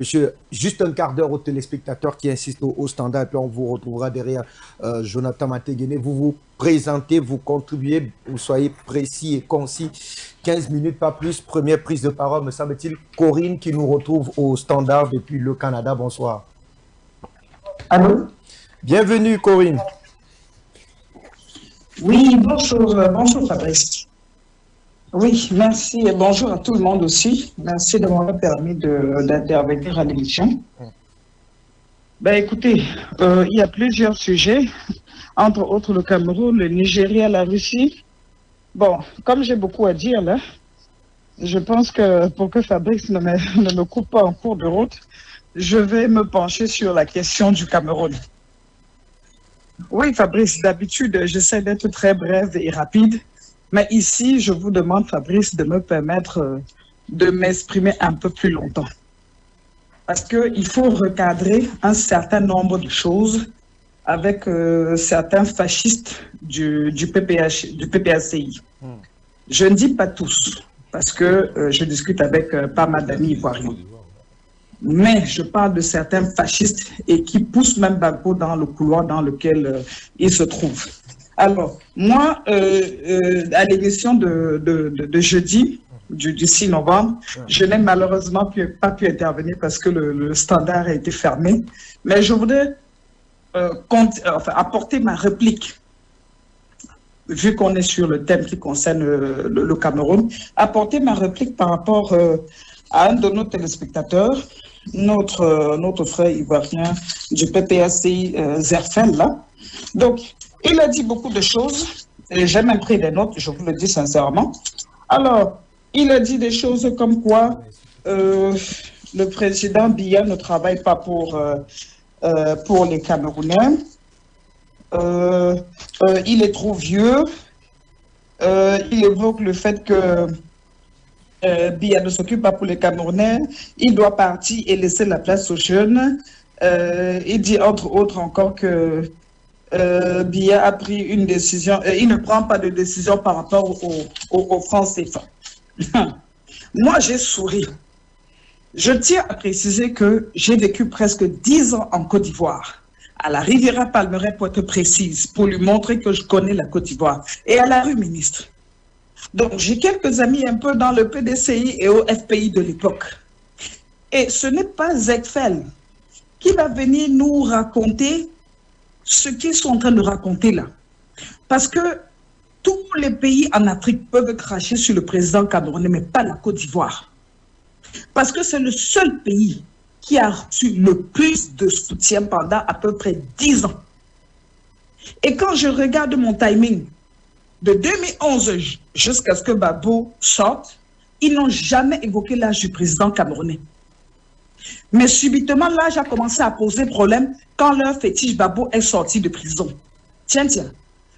Monsieur, juste un quart d'heure aux téléspectateurs qui insistent au standard, et puis on vous retrouvera derrière Jonathan Matéguéné. Vous vous présentez, vous contribuez, vous soyez précis et concis. 15 minutes, pas plus. Première prise de parole, me semble-t-il, Corinne qui nous retrouve au standard depuis le Canada. Bonsoir. Allô? Bienvenue, Corinne. Oui, bonjour, bonjour Fabrice. Oui, merci et bonjour à tout le monde aussi. Merci de m'avoir permis d'intervenir à l'émission. Ben écoutez, il y a plusieurs sujets, entre autres le Cameroun, le Nigeria, la Russie. Bon, comme j'ai beaucoup à dire là, je pense que pour que Fabrice ne me coupe pas en cours de route, je vais me pencher sur la question du Cameroun. Oui, Fabrice, d'habitude, j'essaie d'être très brève et rapide, mais ici, je vous demande, Fabrice, de me permettre de m'exprimer un peu plus longtemps. Parce qu'il faut recadrer un certain nombre de choses avec certains fascistes du PPACI. Je ne dis pas tous, parce que je discute avec pas mal d'amis ivoiriens. Mais je parle de certains fascistes et qui poussent même Gbagbo dans le couloir dans lequel il se trouve. Alors, moi, à l'émission de jeudi, du 6 novembre, je n'ai malheureusement pas pu intervenir parce que le standard a été fermé. Mais je voudrais apporter ma réplique, vu qu'on est sur le thème qui concerne le Cameroun, apporter ma réplique par rapport à un de nos téléspectateurs, notre frère ivoirien du PPACI, Zerfel, là. Donc, il a dit beaucoup de choses, et j'ai même pris des notes, je vous le dis sincèrement. Alors, il a dit des choses comme quoi le président Biya ne travaille pas pour les Camerounais. Il est trop vieux. Il évoque le fait que Biya ne s'occupe pas pour les Camerounais, il doit partir et laisser la place aux jeunes. Il dit entre autres encore que Biya a pris une décision, il ne prend pas de décision par rapport aux francs CFA. Moi, j'ai souri. Je tiens à préciser que j'ai vécu presque 10 ans en Côte d'Ivoire, à la Riviera Palmeraie pour être précise, pour lui montrer que je connais la Côte d'Ivoire, et à la rue Ministre. Donc, j'ai quelques amis un peu dans le PDCI et au FPI de l'époque. Et ce n'est pas Zerfel qui va venir nous raconter ce qu'ils sont en train de raconter là. Parce que tous les pays en Afrique peuvent cracher sur le président camerounais, mais pas la Côte d'Ivoire. Parce que c'est le seul pays qui a reçu le plus de soutien pendant à peu près 10 ans. Et quand je regarde mon timing, de 2011 jusqu'à ce que Gbagbo sorte, ils n'ont jamais évoqué l'âge du président camerounais. Mais subitement, l'âge a commencé à poser problème quand leur fétiche Gbagbo est sorti de prison. Tiens.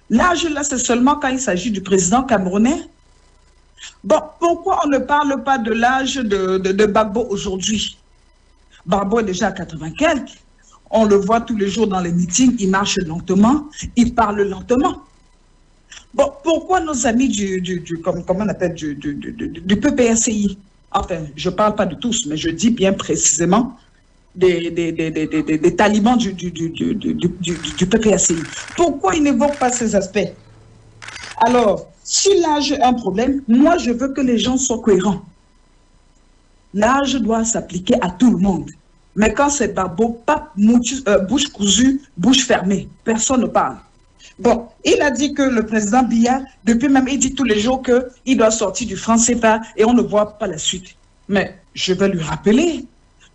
L'âge là, c'est seulement quand il s'agit du président camerounais. Bon, pourquoi on ne parle pas de l'âge de Gbagbo aujourd'hui? Gbagbo est déjà à 80 quelques. On le voit tous les jours dans les meetings, il marche lentement, il parle lentement. Bon, pourquoi nos amis comment on appelle, du PPACI, enfin, je ne parle pas de tous, mais je dis bien précisément des talibans du PPACI. Pourquoi ils n'évoquent pas ces aspects? Alors, si l'âge est un problème, moi je veux que les gens soient cohérents. L'âge doit s'appliquer à tout le monde. Mais quand c'est Gbagbo, pas bouche cousue, bouche fermée. Personne ne parle. Bon, il a dit que le président Biya, depuis même, il dit tous les jours qu'il doit sortir du franc CFA et on ne voit pas la suite. Mais je vais lui rappeler,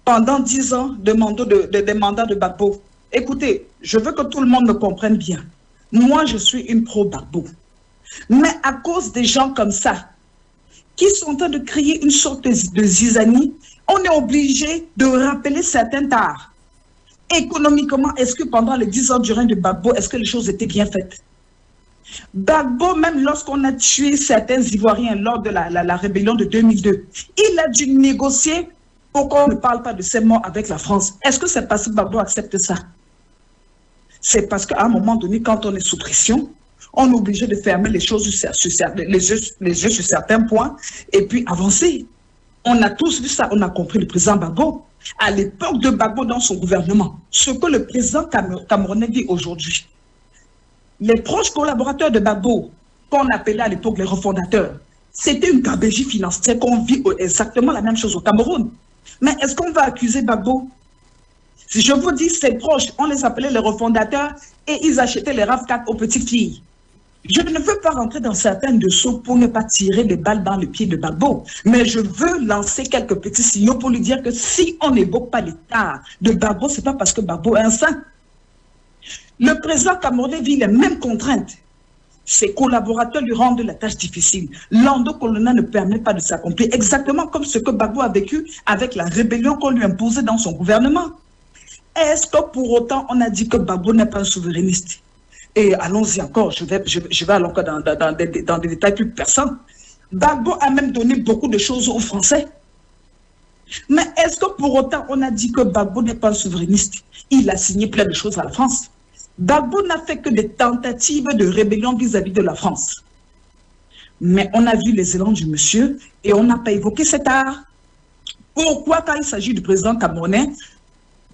pendant 10 ans des mandats de Gbagbo, écoutez, je veux que tout le monde me comprenne bien. Moi, je suis une pro-Gbagbo. Mais à cause des gens comme ça, qui sont en train de créer une sorte de zizanie, on est obligé de rappeler certains tares. Économiquement, est-ce que pendant les 10 ans du règne de Gbagbo, est-ce que les choses étaient bien faites? Gbagbo, même lorsqu'on a tué certains Ivoiriens lors de la rébellion de 2002, il a dû négocier pour qu'on ne parle pas de ces morts avec la France. Est-ce que c'est parce que Gbagbo accepte ça? C'est parce qu'à un moment donné, quand on est sous pression, on est obligé de fermer les choses les yeux sur certains points et puis avancer. On a tous vu ça, on a compris le président Gbagbo. à l'époque de Gbagbo dans son gouvernement, ce que le président camerounais dit aujourd'hui. Les proches collaborateurs de Gbagbo, qu'on appelait à l'époque les refondateurs, c'était une gabégie financière qu'on vit exactement la même chose au Cameroun. Mais est-ce qu'on va accuser Gbagbo? Si je vous dis ses proches, on les appelait les refondateurs et ils achetaient les RAV4 aux petites filles. Je ne veux pas rentrer dans certaines dessous pour ne pas tirer des balles dans le pied de Gbagbo, mais je veux lancer quelques petits signaux pour lui dire que si on n'évoque pas l'état de Gbagbo, ce n'est pas parce que Gbagbo est un saint. Le président camerounais vit les mêmes contraintes. Ses collaborateurs lui rendent la tâche difficile. L'endocolonat ne permet pas de s'accomplir, exactement comme ce que Gbagbo a vécu avec la rébellion qu'on lui imposait dans son gouvernement. Est-ce que pour autant on a dit que Gbagbo n'est pas un souverainiste? Et allons-y encore, je vais aller encore dans des détails plus personnels. Gbagbo a même donné beaucoup de choses aux Français. Mais est-ce que pour autant on a dit que Gbagbo n'est pas un souverainiste? Il a signé plein de choses à la France. Gbagbo n'a fait que des tentatives de rébellion vis-à-vis de la France. Mais on a vu les élans du monsieur et on n'a pas évoqué cet art. Pourquoi quand il s'agit du président camerounais,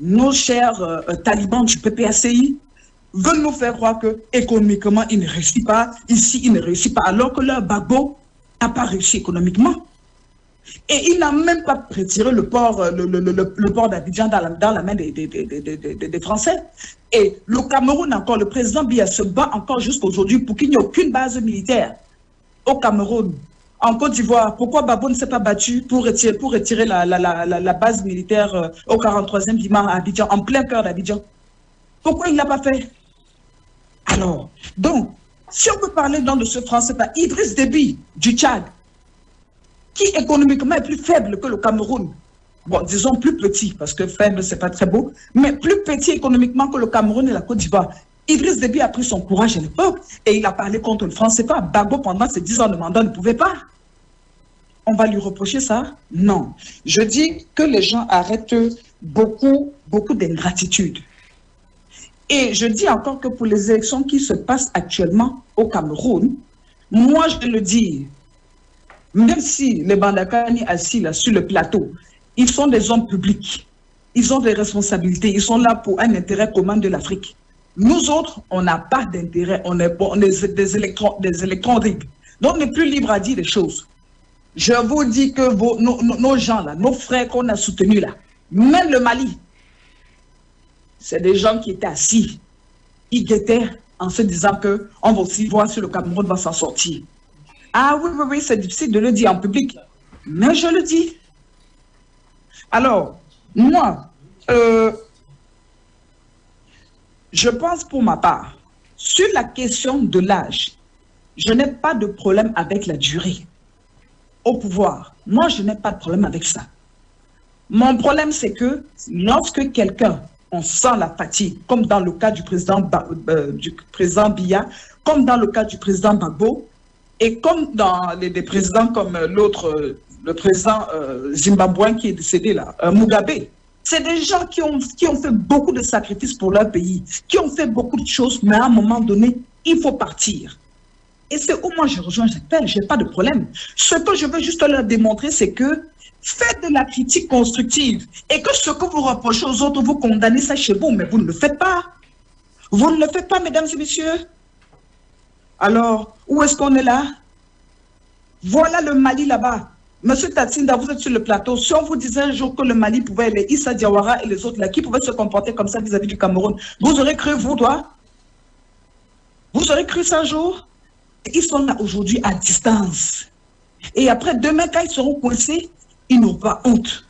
nos chers talibans du PPACI veulent nous faire croire que économiquement il ne réussit pas, ici il ne réussit pas, alors que leur Gbagbo n'a pas réussi économiquement. Et il n'a même pas retiré le port d'Abidjan dans la main des Français. Et le Cameroun encore, le président Biya se bat encore jusqu'aujourd'hui pour qu'il n'y ait aucune base militaire au Cameroun. En Côte d'Ivoire, pourquoi Gbagbo ne s'est pas battu pour retirer la base militaire au 43e Bima à Abidjan, en plein cœur d'Abidjan? Pourquoi il ne l'a pas fait? Alors, donc, si on peut parler donc de ce Français, Idriss Déby du Tchad, qui économiquement est plus faible que le Cameroun, bon, disons plus petit, parce que faible, c'est pas très beau, mais plus petit économiquement que le Cameroun et la Côte d'Ivoire. Idriss Déby a pris son courage à l'époque et il a parlé contre le franc CFA. Gbagbo, pendant ses 10 ans de mandat, ne pouvait pas. On va lui reprocher ça? Non. Je dis que les gens arrêtent beaucoup d'ingratitude. Et je dis encore que pour les élections qui se passent actuellement au Cameroun, moi je le dis, même si les Bandakani assis là sur le plateau, ils sont des hommes publics, ils ont des responsabilités, ils sont là pour un intérêt commun de l'Afrique. Nous autres, on n'a pas d'intérêt, on est des électrons libres. Donc on n'est plus libre à dire des choses. Je vous dis que nos gens là, nos frères qu'on a soutenus là, même le Mali, c'est des gens qui étaient assis, ils guettaient en se disant qu'on va aussi voir si le Cameroun va s'en sortir. Ah oui, c'est difficile de le dire en public, mais je le dis. Alors, moi, je pense pour ma part, sur la question de l'âge, je n'ai pas de problème avec la durée. Au pouvoir, moi, je n'ai pas de problème avec ça. Mon problème, c'est que lorsque quelqu'un, on sent la fatigue, comme dans le cas du président Biya, comme dans le cas du président Gbagbo, et comme dans des présidents comme l'autre, le président zimbabwéen qui est décédé là, Mugabe. C'est des gens qui ont fait beaucoup de sacrifices pour leur pays, qui ont fait beaucoup de choses, mais à un moment donné, il faut partir. Et c'est où moi je rejoins j'appelle, je n'ai pas de problème. Ce que je veux juste leur démontrer, c'est que faites de la critique constructive et que ce que vous reprochez aux autres, vous condamnez ça chez vous, mais vous ne le faites pas. Vous ne le faites pas, mesdames et messieurs. Alors, où est-ce qu'on est là? Voilà le Mali là-bas. Monsieur Tatsinda, vous êtes sur le plateau. Si on vous disait un jour que le Mali pouvait, les Issa Diawara et les autres là, qui pouvaient se comporter comme ça vis-à-vis du Cameroun, vous aurez cru, vous, toi? Vous aurez cru ça un jour? Ils sont là aujourd'hui à distance. Et après, demain, quand ils seront coincés, ils n'auront pas honte.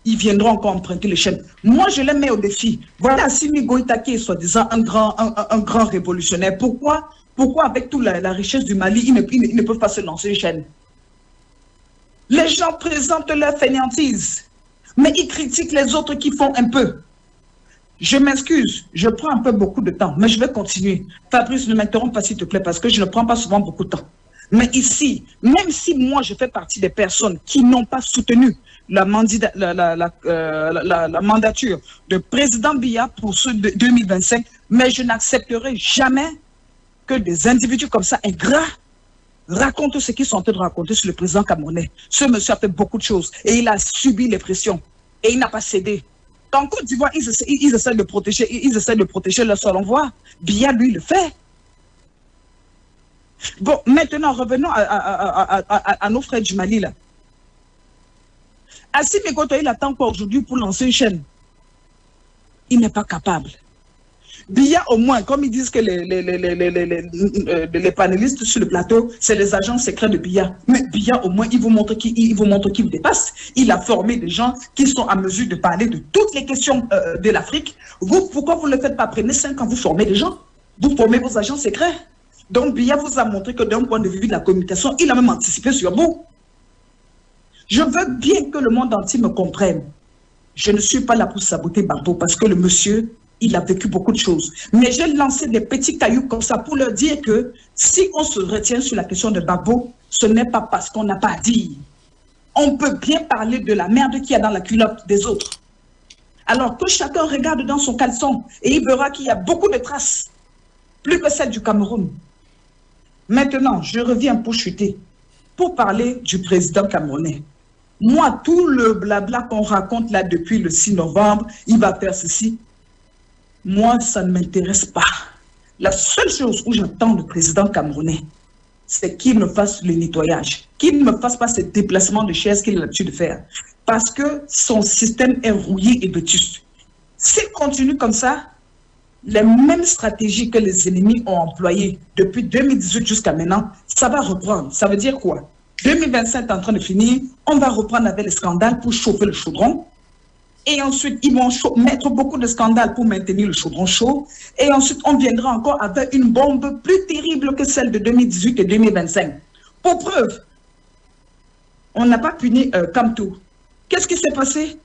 Ils viendront encore emprunter les chaînes. Moi, je les mets au défi. Voilà Assimi Goïta qui est soi-disant un grand révolutionnaire. Pourquoi avec toute la richesse du Mali, ils ne peuvent pas se lancer une chaîne? Les gens présentent leur fainéantise, mais ils critiquent les autres qui font un peu. Je m'excuse, je prends un peu beaucoup de temps, mais je vais continuer. Fabrice, ne m'interromps pas s'il te plaît, parce que je ne prends pas souvent beaucoup de temps. Mais ici, même si moi je fais partie des personnes qui n'ont pas soutenu la mandature de président Biya pour ceux de 2025, mais je n'accepterai jamais que des individus comme ça, ingrats, racontent ce qu'ils sont en train de raconter sur le président camerounais. Ce monsieur a fait beaucoup de choses et il a subi les pressions. Et il n'a pas cédé. En Côte d'Ivoire, ils essaient de protéger leur sol. On voit, Biya, lui, le fait. Bon, maintenant, revenons à nos frères du Mali, là. Assimi Goïta, il attend quoi aujourd'hui pour lancer une chaîne? Il n'est pas capable. Biya, au moins, comme ils disent que les panélistes sur le plateau, c'est les agents secrets de Biya. Mais Biya, au moins, il vous montre qu'il dépasse. Il a formé des gens qui sont à mesure de parler de toutes les questions de l'Afrique. Vous, pourquoi vous ne le faites pas? Prenez 5 ans, vous formez des gens. Vous formez vos agents secrets. Donc, Biya vous a montré que d'un point de vue de la communication, il a même anticipé sur vous. Je veux bien que le monde entier me comprenne. Je ne suis pas là pour saboter Gbagbo parce que le monsieur, il a vécu beaucoup de choses. Mais j'ai lancé des petits cailloux comme ça pour leur dire que si on se retient sur la question de Gbagbo, ce n'est pas parce qu'on n'a pas à dire. On peut bien parler de la merde qu'il y a dans la culotte des autres. Alors que chacun regarde dans son caleçon et il verra qu'il y a beaucoup de traces, plus que celles du Cameroun. Maintenant, je reviens pour chuter, pour parler du président camerounais. Moi, tout le blabla qu'on raconte là depuis le 6 novembre, il va faire ceci. Moi, ça ne m'intéresse pas. La seule chose où j'attends le président camerounais, c'est qu'il me fasse le nettoyage, qu'il ne me fasse pas ces déplacements de chaises qu'il a l'habitude de faire. Parce que son système est rouillé et vétuste. S'il continue comme ça, les mêmes stratégies que les ennemis ont employées depuis 2018 jusqu'à maintenant, ça va reprendre. Ça veut dire quoi? 2025 est en train de finir, on va reprendre avec les scandales pour chauffer le chaudron. Et ensuite, ils vont mettre beaucoup de scandales pour maintenir le chaudron chaud. Et ensuite, on viendra encore avec une bombe plus terrible que celle de 2018 et 2025. Pour preuve, on n'a pas puni Kamto. Qu'est-ce qui s'est passé?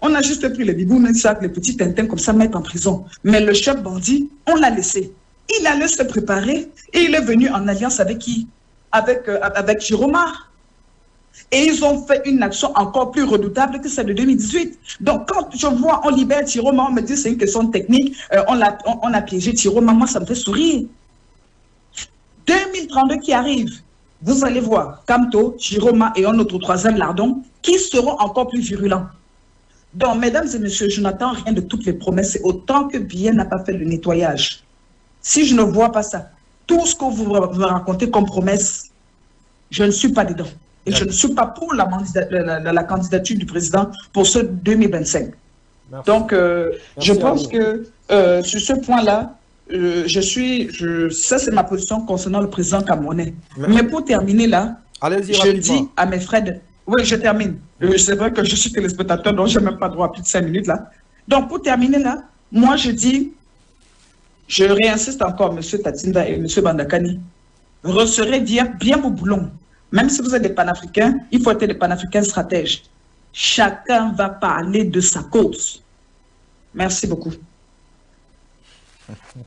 On a juste pris les bibous, les petits tintins comme ça, mettre en prison. Mais le chef bandit, on l'a laissé. Il allait se préparer et il est venu en alliance avec qui? Avec Chiroma. Et ils ont fait une action encore plus redoutable que celle de 2018. Donc, quand je vois, on libère Chiroma, on me dit c'est une question technique, on a piégé Chiroma, moi, ça me fait sourire. 2032 qui arrive, vous allez voir Kamto, Chiroma et un autre troisième lardon qui seront encore plus virulents. Donc, mesdames et messieurs, je n'attends rien de toutes les promesses. C'est autant que Biya n'a pas fait le nettoyage. Si je ne vois pas ça, tout ce qu'on vous racontez comme promesse, je ne suis pas dedans. Et je ne suis pas pour la candidature du président pour ce 2025. Merci. Donc, je pense que sur ce point-là, ça c'est ma position concernant le président camerounais. Mais pour terminer là, je dis à mes frères, oui, je termine. C'est vrai que je suis téléspectateur, donc je n'ai même pas droit à plus de 5 minutes là. Donc, pour terminer là, moi je dis, je réinsiste encore, M. Tatinda et M. Bandakani, resserrez bien vos boulons. Même si vous êtes des panafricains, il faut être des panafricains stratèges. Chacun va parler de sa cause. Merci beaucoup.